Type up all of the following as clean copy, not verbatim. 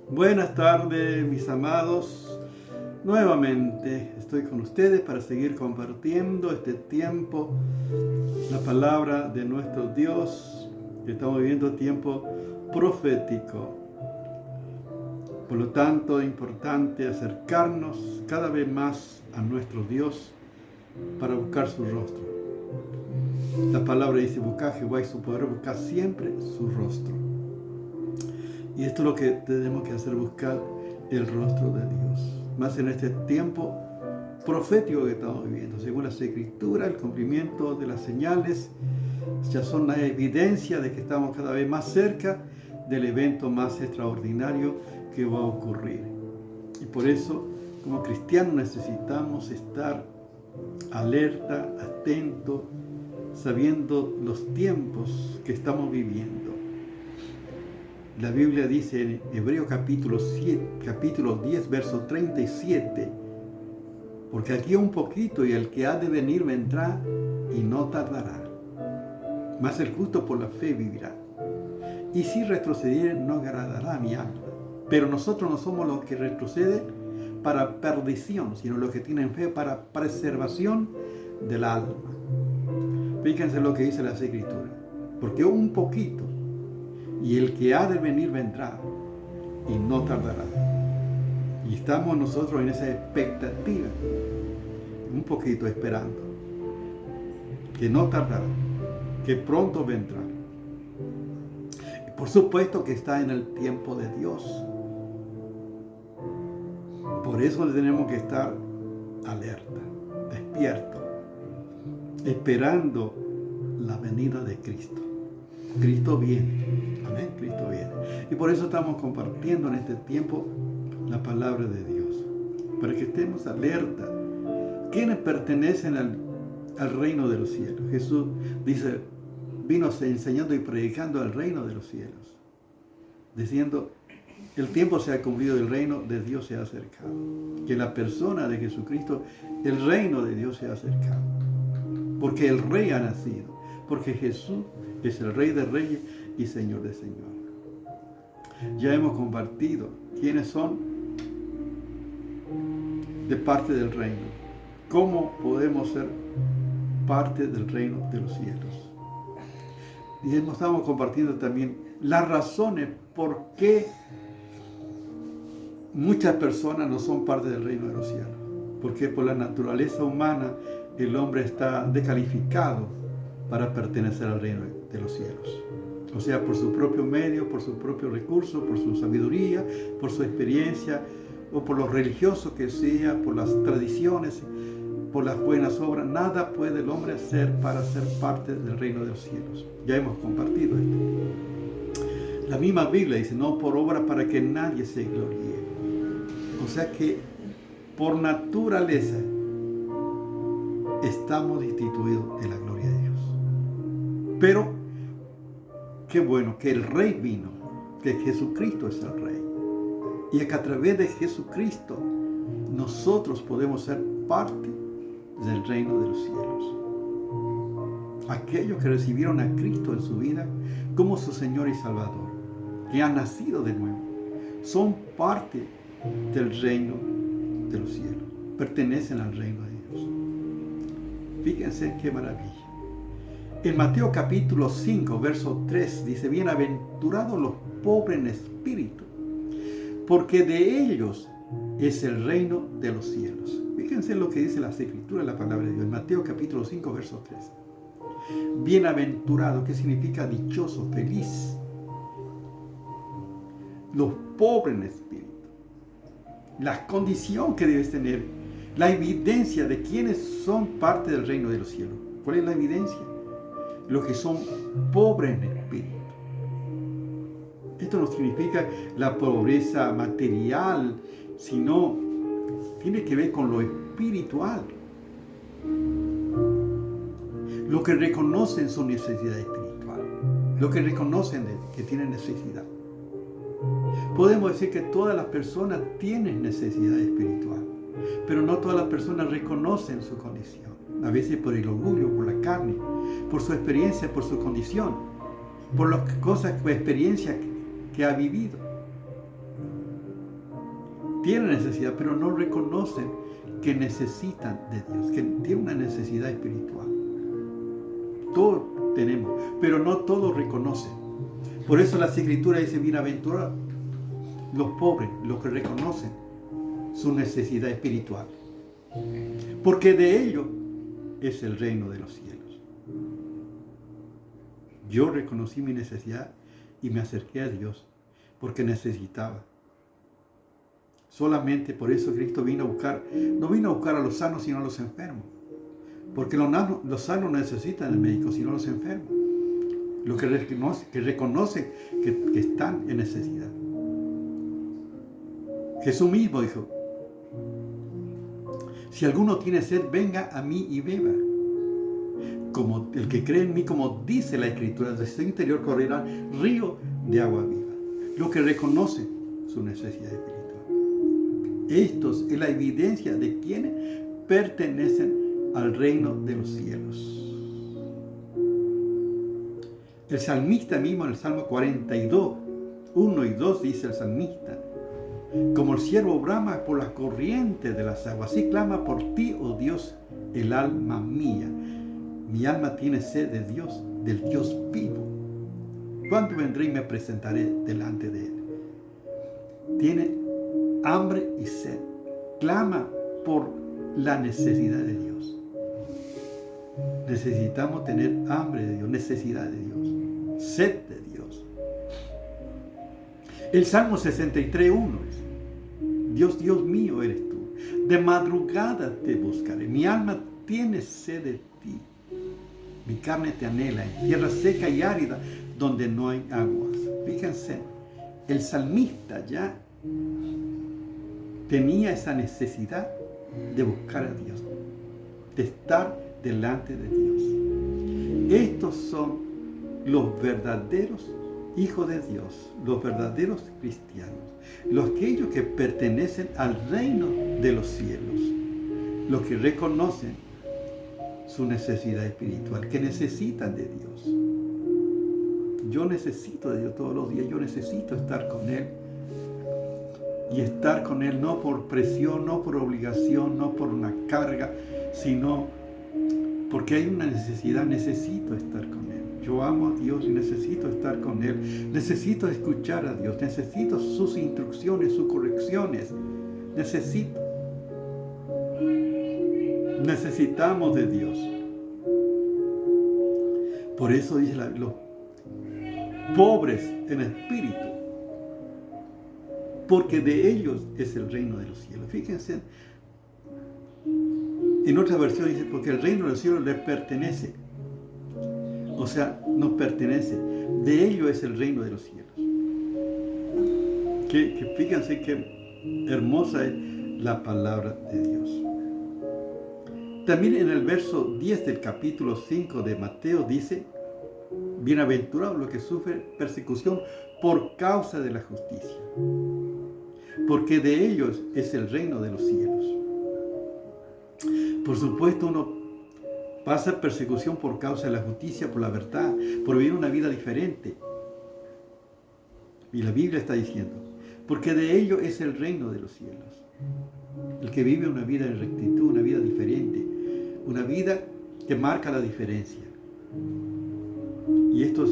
Buenas tardes, mis amados. Nuevamente estoy con ustedes para seguir compartiendo este tiempo, la palabra de nuestro Dios. Estamos viviendo tiempo profético. Por lo tanto, es importante acercarnos cada vez más a nuestro Dios para buscar su rostro. La palabra dice: buscar a Jehová y su poder, buscar siempre su rostro. Y esto es lo que tenemos que hacer, buscar el rostro de Dios. Más en este tiempo profético que estamos viviendo. Según las Escrituras, el cumplimiento de las señales ya son la evidencia de que estamos cada vez más cerca del evento más extraordinario que va a ocurrir. Y por eso, como cristianos, necesitamos estar alerta, atento, sabiendo los tiempos que estamos viviendo. La Biblia dice en Hebreos capítulo 10, verso 37, porque aquí un poquito y el que ha de venir vendrá y no tardará. Mas el justo por la fe vivirá. Y si retrocediere, no agradará a mi alma. Pero nosotros no somos los que retroceden para perdición, sino los que tienen fe para preservación del alma. Fíjense lo que dice la Escritura. Porque un poquito y el que ha de venir vendrá y no tardará. Y estamos nosotros en esa expectativa, un poquito esperando, que no tardará, que pronto vendrá. Y por supuesto que está en el tiempo de Dios. Por eso tenemos que estar alerta, despierto, esperando la venida de Cristo. Cristo viene. Amén, Cristo viene. Y por eso estamos compartiendo en este tiempo la palabra de Dios. Para que estemos alerta. ¿Quiénes pertenecen al reino de los cielos? Jesús dice, vino enseñando y predicando el reino de los cielos. Diciendo, el tiempo se ha cumplido, el reino de Dios se ha acercado. Que la persona de Jesucristo, el reino de Dios se ha acercado. Porque el Rey ha nacido. Porque Jesús es el Rey de Reyes y Señor de Señores. Ya hemos compartido quiénes son de parte del reino. ¿Cómo podemos ser parte del reino de los cielos? Y estamos compartiendo también las razones por qué muchas personas no son parte del reino de los cielos. Porque por la naturaleza humana el hombre está descalificado para pertenecer al reino de los cielos. O sea, por su propio medio, por su propio recurso, por su sabiduría, por su experiencia, o por lo religioso que sea, por las tradiciones, por las buenas obras, nada puede el hombre hacer para ser parte del reino de los cielos. Ya hemos compartido esto. La misma Biblia dice, no por obra para que nadie se gloríe. O sea que por naturaleza estamos destituidos de la gloria de Dios. Pero qué bueno que el Rey vino, que Jesucristo es el Rey. Y que a través de Jesucristo nosotros podemos ser parte del reino de los cielos. Aquellos que recibieron a Cristo en su vida como su Señor y Salvador, que han nacido de nuevo, son parte del reino de los cielos, pertenecen al reino de Dios. Fíjense qué maravilla. En Mateo capítulo 5, verso 3 dice, bienaventurados los pobres en espíritu, porque de ellos es el reino de los cielos. Fíjense lo que dice la Escritura, la palabra de Dios. En Mateo capítulo 5, verso 3. Bienaventurado, que significa dichoso, feliz. Los pobres en espíritu. La condición que debes tener, la evidencia de quienes son parte del reino de los cielos. ¿Cuál es la evidencia? Los que son pobres en espíritu. Esto no significa la pobreza material, sino tiene que ver con lo espiritual. Lo que reconocen su necesidad espiritual. Lo que reconocen que tienen necesidad. Podemos decir que todas las personas tienen necesidad espiritual, pero no todas las personas reconocen su condición. A veces por el orgullo, por la carne, por su experiencia, por su condición, por las cosas, por experiencia que ha vivido. tienen necesidad, pero no reconocen que necesitan de Dios, que tienen una necesidad espiritual. Todos tenemos, pero no todos reconocen. Por eso la Escritura dice, bienaventurados los pobres, los que reconocen su necesidad espiritual, porque de ellos es el reino de los cielos. Yo reconocí mi necesidad y me acerqué a Dios porque necesitaba. Solamente por eso Cristo no vino a buscar a los sanos, sino a los enfermos. Porque los sanos no necesitan el médico, sino los enfermos. Los que reconocen que están en necesidad. Jesús mismo dijo, si alguno tiene sed, venga a mí y beba. Como el que cree en mí, como dice la Escritura, de su interior correrá río de agua viva. Los que reconocen su necesidad espiritual. Esto es la evidencia de quienes pertenecen al reino de los cielos. El salmista mismo en el Salmo 42, 1 y 2 dice el salmista, como el ciervo brama por las corrientes de las aguas, así clama por ti, oh Dios, el alma mía. Mi alma tiene sed de Dios, del Dios vivo. ¿Cuándo vendré y me presentaré delante de Él? Tiene hambre y sed. Clama por la necesidad de Dios. Necesitamos tener hambre de Dios, necesidad de Dios, sed de Dios. El Salmo 63:1 es, Dios, Dios mío eres tú. De madrugada te buscaré. Mi alma tiene sed de ti. Mi carne te anhela en tierra seca y árida donde no hay aguas. Fíjense, el salmista ya tenía esa necesidad de buscar a Dios, de estar delante de Dios. Estos son los verdaderos hijos de Dios, los verdaderos cristianos, aquellos que pertenecen al reino de los cielos, los que reconocen su necesidad espiritual, que necesitan de Dios. Yo necesito de Dios todos los días, yo necesito estar con Él. Y estar con Él no por presión, no por obligación, no por una carga, sino porque hay una necesidad, necesito estar con Él. Yo amo a Dios y necesito estar con Él. Necesito escuchar a Dios, necesito sus instrucciones, sus correcciones. Necesitamos de Dios. Por eso dice los pobres en espíritu, porque de ellos es el reino de los cielos. Fíjense, en otra versión dice, porque el reino de los cielos les pertenece. O sea, nos pertenece. De ellos es el reino de los cielos. Fíjense qué hermosa es la palabra de Dios. También en el verso 10 del capítulo 5 de Mateo dice, bienaventurados los que sufren persecución por causa de la justicia, porque de ellos es el reino de los cielos. Por supuesto, uno pasa persecución por causa de la justicia, por la verdad, por vivir una vida diferente. Y la Biblia está diciendo, porque de ellos es el reino de los cielos. El que vive una vida en rectitud, una vida diferente, una vida que marca la diferencia. Y esto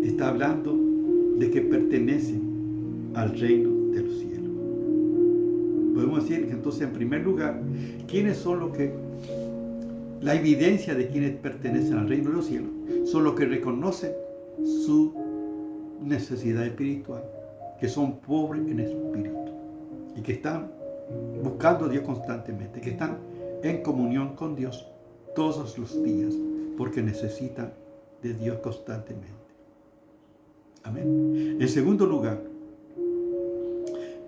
está hablando de que pertenecen al reino de los cielos. Podemos decir que entonces, en primer lugar, ¿quiénes son los que, la evidencia de quienes pertenecen al reino de los cielos? Son los que reconocen su necesidad espiritual, que son pobres en espíritu y que están buscando a Dios constantemente, que están en comunión con Dios todos los días, porque necesitan de Dios constantemente. Amén. En segundo lugar,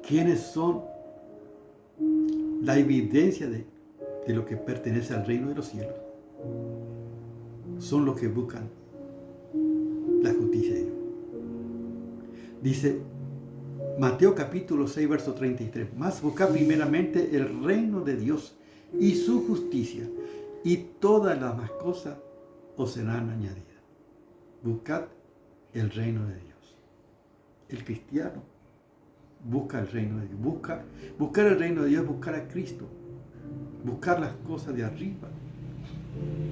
¿quiénes son la evidencia de lo que pertenece al reino de los cielos? Son los que buscan la justicia de Dios. Dice Mateo capítulo 6, verso 33. Mas buscad primeramente el reino de Dios y su justicia, y todas las demás cosas os serán añadidas. Buscad el reino de Dios. El cristiano Busca el reino de Dios. Buscar el reino de Dios es buscar a Cristo. Buscar las cosas de arriba,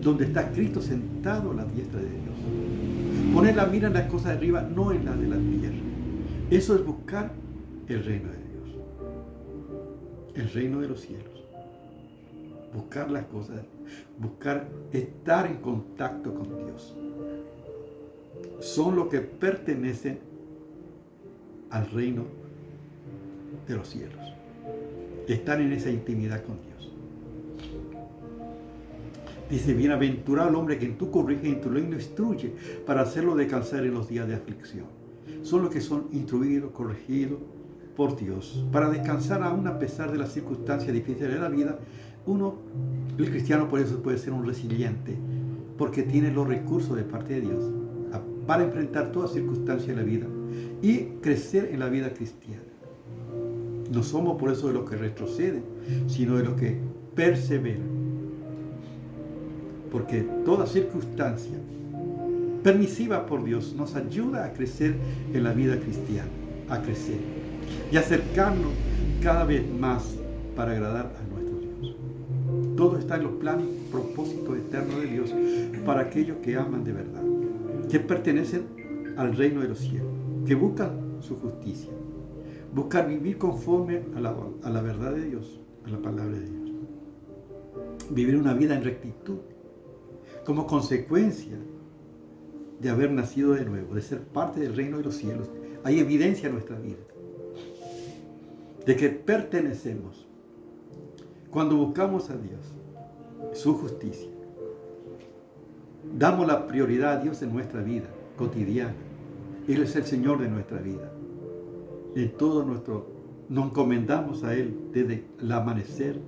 donde está Cristo sentado a la diestra de Dios. Poner la mira en las cosas de arriba, no en las de la tierra. Eso es buscar el reino de Dios. El reino de los cielos. Buscar las cosas, buscar estar en contacto con Dios. Son los que pertenecen al reino de los cielos. Están en esa intimidad con Dios. Dice, bienaventurado el hombre que en tú corriges y en tu ley lo instruye para hacerlo descansar en los días de aflicción. Son los que son instruidos, corregidos por Dios, para descansar aún a pesar de las circunstancias difíciles de la vida. El cristiano por eso puede ser un resiliente, porque tiene los recursos de parte de Dios para enfrentar todas circunstancias de la vida y crecer en la vida cristiana. No somos por eso de los que retroceden, sino de los que perseveran. Porque toda circunstancia permisiva por Dios nos ayuda a crecer en la vida cristiana, a crecer y acercarnos cada vez más para agradar a nuestro Dios. Todo está en los planes y propósitos eternos de Dios para aquellos que aman de verdad, que pertenecen al reino de los cielos, que buscan su justicia, buscar vivir conforme a la verdad de Dios, a la palabra de Dios. Vivir una vida en rectitud, como consecuencia de haber nacido de nuevo, de ser parte del reino de los cielos. Hay evidencia en nuestra vida de que pertenecemos. Cuando buscamos a Dios, su justicia, damos la prioridad a Dios en nuestra vida cotidiana. Él es el Señor de nuestra vida. En todo nos encomendamos a Él desde el amanecer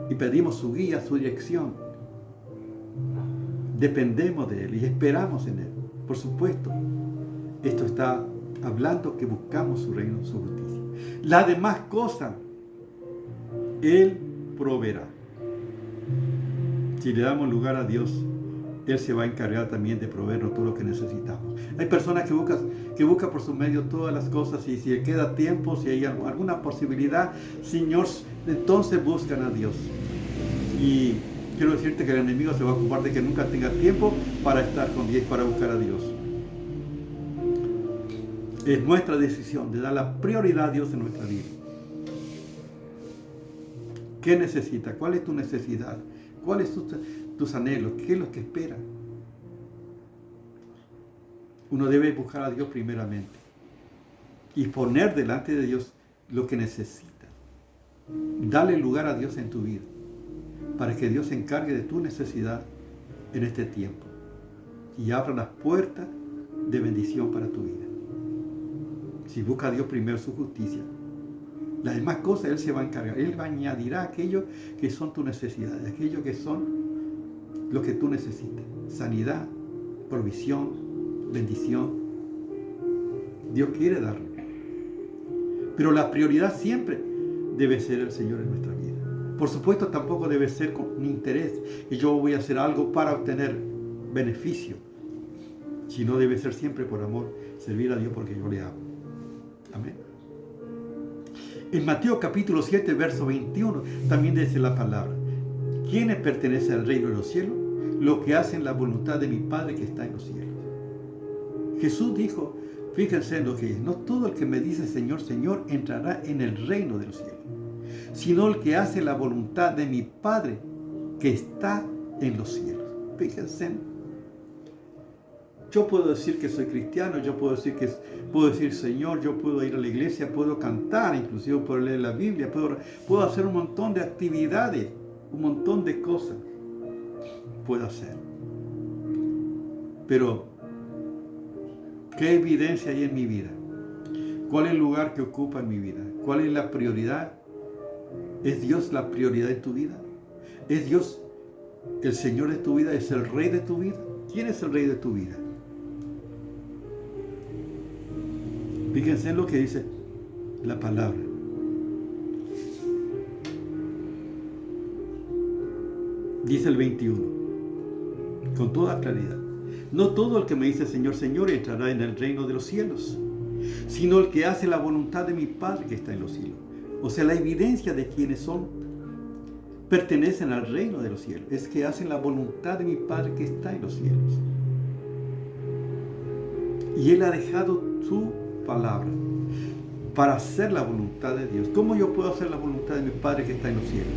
y pedimos su guía, su dirección. Dependemos de Él y esperamos en Él. Por supuesto, esto está hablando que buscamos su reino, su justicia. Las demás cosas, Él proveerá. Si le damos lugar a Dios, Él se va a encargar también de proveernos todo lo que necesitamos. Hay personas que buscan por su medio todas las cosas y si le queda tiempo, si hay alguna posibilidad, Señor, entonces buscan a Dios. Y quiero decirte que el enemigo se va a ocupar de que nunca tenga tiempo para estar con Dios, para buscar a Dios. Es nuestra decisión de dar la prioridad a Dios en nuestra vida. ¿Qué necesita? ¿Cuál es tu necesidad? ¿Cuáles son tus anhelos? ¿Qué es lo que esperas? Uno debe buscar a Dios primeramente y poner delante de Dios lo que necesita. Dale lugar a Dios en tu vida para que Dios se encargue de tu necesidad en este tiempo y abra las puertas de bendición para tu vida. Si busca a Dios primero su justicia, las demás cosas Él se va a encargar. Él añadirá aquello que son tus necesidades, aquello que son lo que tú necesitas. Sanidad, provisión, bendición. Dios quiere darlo. Pero la prioridad siempre debe ser el Señor en nuestra vida. Por supuesto, tampoco debe ser con interés que yo voy a hacer algo para obtener beneficio, sino debe ser siempre por amor, servir a Dios porque yo le amo. Amén. En Mateo capítulo 7, verso 21, también dice la palabra: ¿quiénes pertenecen al reino de los cielos? Los que hacen la voluntad de mi Padre que está en los cielos. Jesús dijo, fíjense en lo que es, no todo el que me dice Señor, Señor, entrará en el reino de los cielos, sino el que hace la voluntad de mi Padre que está en los cielos. Fíjense. Yo puedo decir que soy cristiano, yo puedo decir Señor, yo puedo ir a la iglesia, puedo cantar, inclusive puedo leer la Biblia, puedo hacer un montón de actividades, un montón de cosas puedo hacer. Pero, ¿qué evidencia hay en mi vida? ¿Cuál es el lugar que ocupa en mi vida? ¿Cuál es la prioridad? ¿Es Dios la prioridad de tu vida? ¿Es Dios el Señor de tu vida? ¿Es el Rey de tu vida? ¿Quién es el Rey de tu vida? Fíjense en lo que dice la palabra. Dice el 21, con toda claridad: no todo el que me dice Señor, Señor entrará en el reino de los cielos, sino el que hace la voluntad de mi Padre que está en los cielos. O sea, la evidencia de quienes pertenecen al reino de los cielos es que hacen la voluntad de mi Padre que está en los cielos. Y Él ha dejado su palabra para hacer la voluntad de Dios. ¿Cómo yo puedo hacer la voluntad de mi Padre que está en los cielos?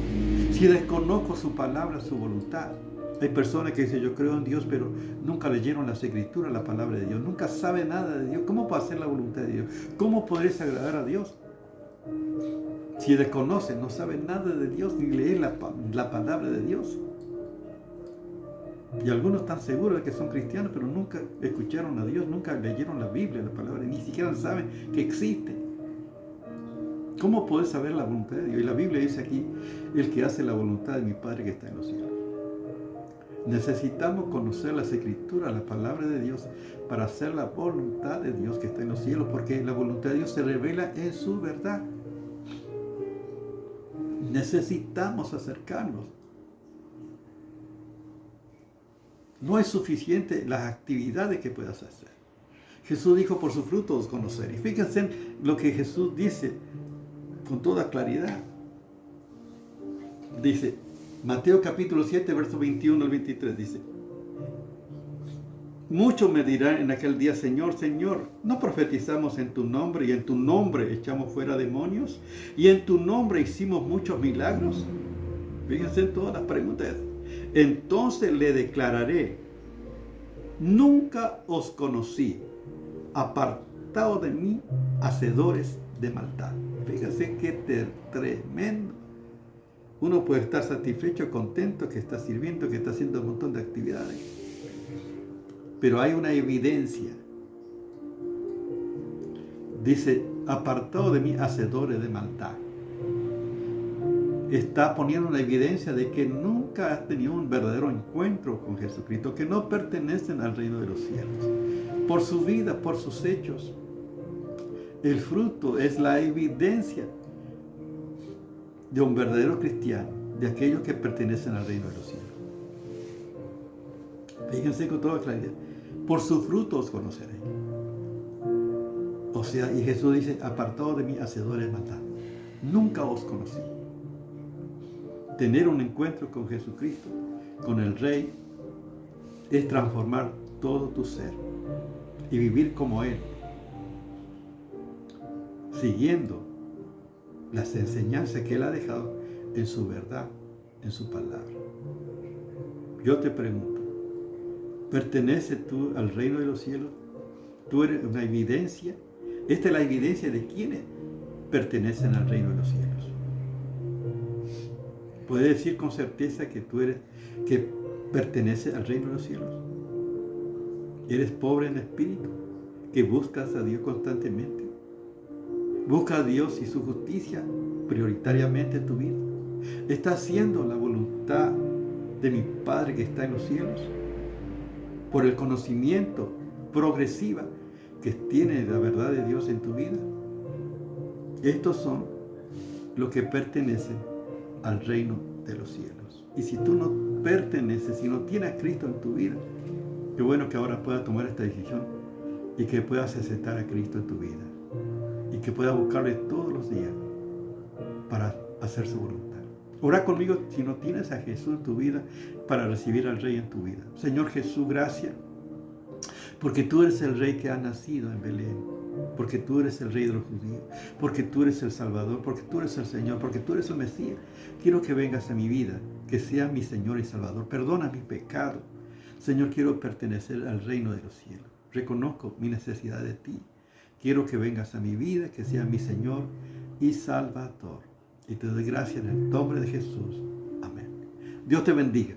Si desconozco su palabra, su voluntad. Hay personas que dicen, yo creo en Dios, pero nunca leyeron las Escrituras, la palabra de Dios. Nunca sabe nada de Dios. ¿Cómo puedo hacer la voluntad de Dios? ¿Cómo podré agradar a Dios? Si desconocen, no saben nada de Dios, ni leen la palabra de Dios. Y algunos están seguros de que son cristianos, pero nunca escucharon a Dios, nunca leyeron la Biblia, la palabra, ni siquiera saben que existe. ¿Cómo puedes saber la voluntad de Dios? Y la Biblia dice aquí, el que hace la voluntad de mi Padre que está en los cielos. Necesitamos conocer las Escrituras, la palabra de Dios, para hacer la voluntad de Dios que está en los cielos, porque la voluntad de Dios se revela en su verdad. Necesitamos acercarnos. No es suficiente las actividades que puedas hacer. Jesús dijo, por sus frutos os conocer. Y fíjense en lo que Jesús dice con toda claridad. Dice, Mateo capítulo 7, verso 21 al 23, dice, muchos me dirán en aquel día, Señor, Señor, ¿no profetizamos en tu nombre y en tu nombre echamos fuera demonios? ¿Y en tu nombre hicimos muchos milagros? Fíjense en todas las preguntas. Entonces le declararé, nunca os conocí, apartados de mí, hacedores de maldad. Fíjense qué tremendo. Uno puede estar satisfecho, contento, que está sirviendo, que está haciendo un montón de actividades. Pero hay una evidencia. Dice, apartado de mí, hacedores de maldad. Está poniendo una evidencia de que nunca has tenido un verdadero encuentro con Jesucristo, que no pertenecen al reino de los cielos. Por su vida, por sus hechos. El fruto es la evidencia de un verdadero cristiano, de aquellos que pertenecen al reino de los cielos. Fíjense con toda claridad. Por sus frutos os conoceréis. O sea, y Jesús dice, apartado de mí, hacedores de maldad. Nunca os conocí. Tener un encuentro con Jesucristo, con el Rey, es transformar todo tu ser y vivir como Él, siguiendo las enseñanzas que Él ha dejado en su verdad, en su palabra. Yo te pregunto, ¿perteneces tú al reino de los cielos? ¿Tú eres una evidencia? Esta es la evidencia de quienes pertenecen al reino de los cielos. ¿Puedes decir con certeza que tú que perteneces al reino de los cielos? ¿Eres pobre en espíritu? ¿Que buscas a Dios constantemente? ¿Busca a Dios y su justicia prioritariamente en tu vida? ¿Estás haciendo la voluntad de mi Padre que está en los cielos? Por el conocimiento progresiva que tiene la verdad de Dios en tu vida. Estos son los que pertenecen al reino de los cielos. Y si tú no perteneces, si no tienes a Cristo en tu vida, qué bueno que ahora puedas tomar esta decisión y que puedas aceptar a Cristo en tu vida y que puedas buscarle todos los días para hacer su voluntad. Ora conmigo si no tienes a Jesús en tu vida para recibir al Rey en tu vida. Señor Jesús, gracias, porque tú eres el Rey que ha nacido en Belén, porque tú eres el Rey de los judíos, porque tú eres el Salvador, porque tú eres el Señor, porque tú eres el Mesías. Quiero que vengas a mi vida, que seas mi Señor y Salvador. Perdona mi pecado. Señor, quiero pertenecer al reino de los cielos. Reconozco mi necesidad de ti. Quiero que vengas a mi vida, que seas mi Señor y Salvador. Y te doy gracias en el nombre de Jesús. Amén. Dios te bendiga.